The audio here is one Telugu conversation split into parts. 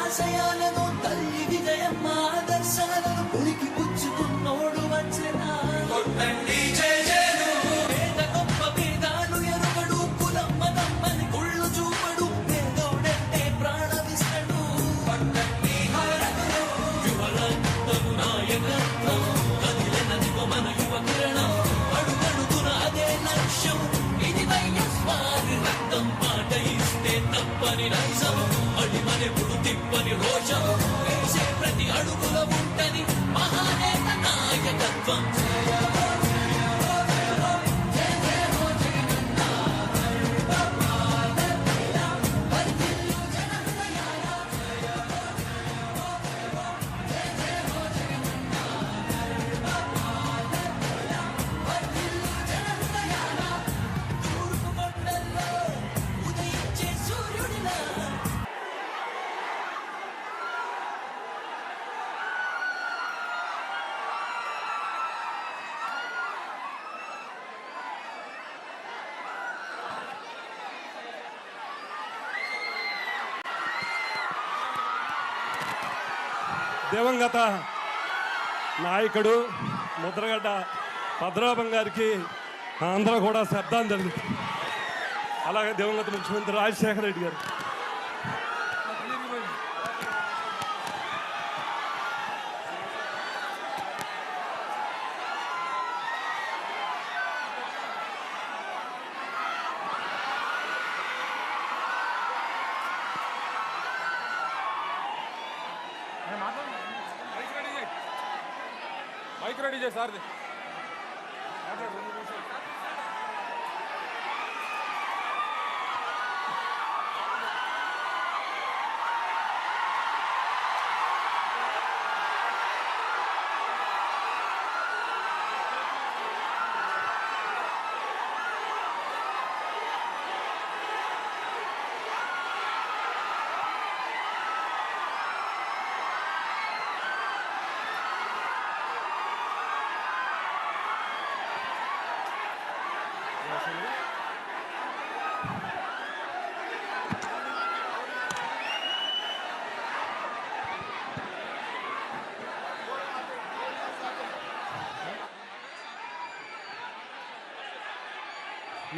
ఆశయాలను తల్లి విజయమ్మ ఆదర్శాలను పులికి పుచ్చుకున్నోడు వచ్చేనా కొట్టండి జయజయలు పేద గొప్ప భేదాలు ఎరుగడు కులం మతం అని కుళ్ళు చూపడు పేదోడంటే ప్రాణమిస్తాడు పట్టండి హారతులు యువరక్తము నాయకత్వం కదిలినదిగో మన యువ కిరణం అడుగడుగున అదే లక్ష్యం ఇది వైఎస్ఆర్ రక్తం మాట ఇస్తే తప్పని నైజం అడిమనెప్పుడు తిప్పని రోషం వేసే ప్రతి అడుగులో ఉంటని మహానేత నాయకత్వం ఉదయించే సూర్యుడిలా దివంగత నాయకుడు ముద్రగడ్డ పద్మనాభం గారికి అందరూ కూడా శ్రద్ధాంజలి. అలాగే దివంగత ముఖ్యమంత్రి రాజశేఖర రెడ్డి గారు. మైక్ రెడీ చేయి సార్ది.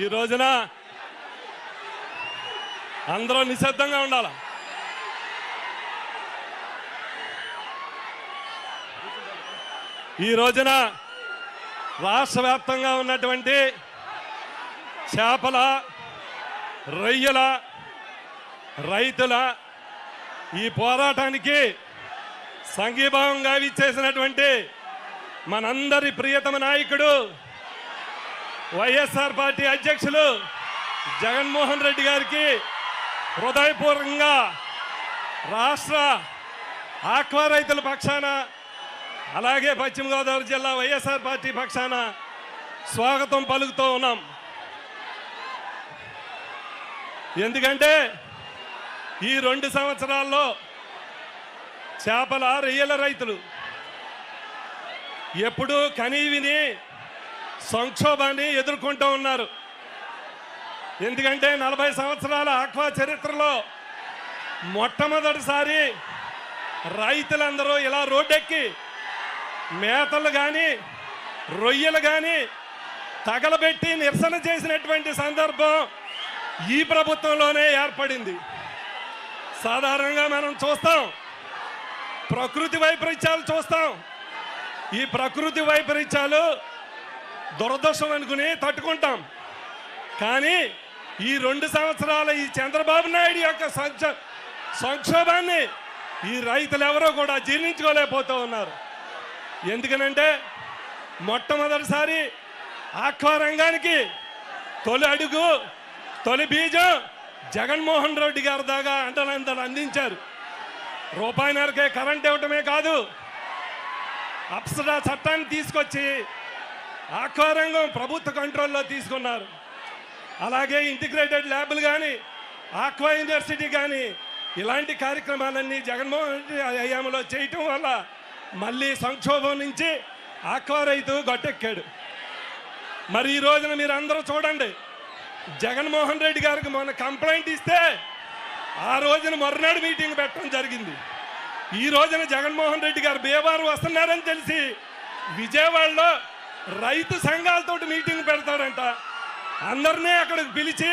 ఈ రోజున అందరూ నిశ్శబ్దంగా ఉండాలి. ఈ రోజున రాష్ట్ర వ్యాప్తంగా ఉన్నటువంటి చేపల, రొయ్యల, రైతుల ఈ పోరాటానికి సంఘీభావంగా విచ్చేసినటువంటి మనందరి ప్రియతమ నాయకుడు వైఎస్ఆర్ పార్టీ అధ్యక్షులు జగన్మోహన్ రెడ్డి గారికి హృదయపూర్వకంగా రాష్ట్ర ఆక్వా రైతుల పక్షాన, అలాగే పశ్చిమ గోదావరి జిల్లా వైఎస్ఆర్ పార్టీ పక్షాన స్వాగతం పలుకుతూ ఉన్నాం. ఎందుకంటే ఈ 2 సంవత్సరాల్లో చేపల, రొయ్యల రైతులు ఎప్పుడూ కనీవిని సంక్షోభాన్ని ఎదుర్కొంటూ ఉన్నారు. ఎందుకంటే 40 సంవత్సరాల ఆక్వా చరిత్రలో మొట్టమొదటిసారి రైతులందరూ ఇలా రోడ్డెక్కి మేతలు కానీ, రొయ్యలు కానీ తగలబెట్టి నిరసన చేసినటువంటి సందర్భం ఈ ప్రభుత్వంలోనే ఏర్పడింది. సాధారణంగా మనం చూస్తాం, ప్రకృతి వైపరీత్యాలు చూస్తాం. ఈ ప్రకృతి వైపరీత్యాలు దురదృష్టం అనుకుని తట్టుకుంటాం. కానీ ఈ 2 సంవత్సరాల ఈ చంద్రబాబు నాయుడు యొక్క సంక్షోభాన్ని ఈ రైతులు ఎవరో కూడా జీర్ణించుకోలేకపోతూ ఉన్నారు. ఎందుకనంటే మొట్టమొదటిసారి ఆక్వా రంగానికి తొలి అడుగు, తొలి బీజం జగన్మోహన్ రెడ్డి గారి దాకా అంటలంతలు అందించారు. రూపాయిన్నరకే కరెంట్ ఇవ్వటమే కాదు, అప్సరా చట్టాన్ని తీసుకొచ్చి ఆక్వా రంగం ప్రభుత్వ కంట్రోల్లో తీసుకున్నారు. అలాగే ఇంటిగ్రేటెడ్ ల్యాబ్లు కానీ, ఆక్వా యూనివర్సిటీ కానీ ఇలాంటి కార్యక్రమాలన్నీ జగన్మోహన్ రెడ్డి హయాంలో చేయటం వల్ల మళ్ళీ సంక్షోభం నుంచి ఆక్వా రైతు గట్టెక్కాడు. మరి ఈ రోజున మీరు అందరూ చూడండి, జగన్మోహన్ రెడ్డి గారికి మొన్న కంప్లైంట్ ఇస్తే ఆ రోజున మరునాడు మీటింగ్ పెట్టడం జరిగింది. ఈ రోజున జగన్మోహన్ రెడ్డి గారు బీహార్ వస్తున్నారని తెలిసి విజయవాడలో రైతు సంఘాలతోటి మీటింగ్ పెడతాడంట. అందరినీ అక్కడికి పిలిచి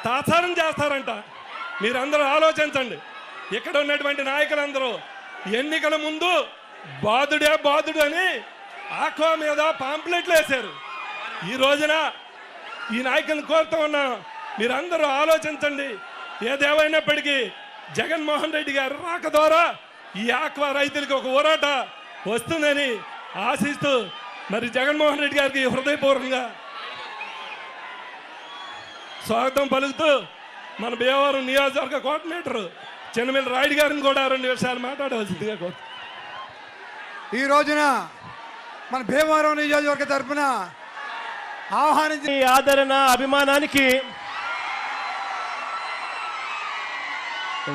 తాత్సారం చేస్తారంట. మీరందరూ ఆలోచించండి. ఇక్కడ ఉన్నటువంటి నాయకులందరూ ఎన్నికల ముందు బాధుడే బాధుడు అని ఆక్వా మీద పాంప్లెట్లు వేశారు. ఈ రోజున ఈ నాయకులను కోరుతూ ఉన్నాం, మీరందరూ ఆలోచించండి. ఏదేమైనప్పటికీ జగన్మోహన్ రెడ్డి గారు రాక ద్వారా ఈ ఆక్వా రైతులకు ఒక ఊరాట వస్తుందని ఆశిస్తూ మరి జగన్మోహన్ రెడ్డి గారికి హృదయపూర్వకంగా స్వాగతం పలుకుతూ మన భీమవరం నియోజకవర్గ కోఆర్డినేటర్ చెన్నమిల్లి రాయుడు గారిని కూడా 2 నిమిషాలు మాట్లాడవలసిందిగా కోరు. ఈ రోజున మన భీమవరం నియోజకవర్గ తరఫున ఆహ్వానించి ఆదరణ అభిమానానికి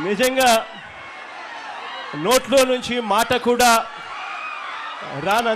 నిజంగా నోట్లో నుంచి మాట కూడా రానంత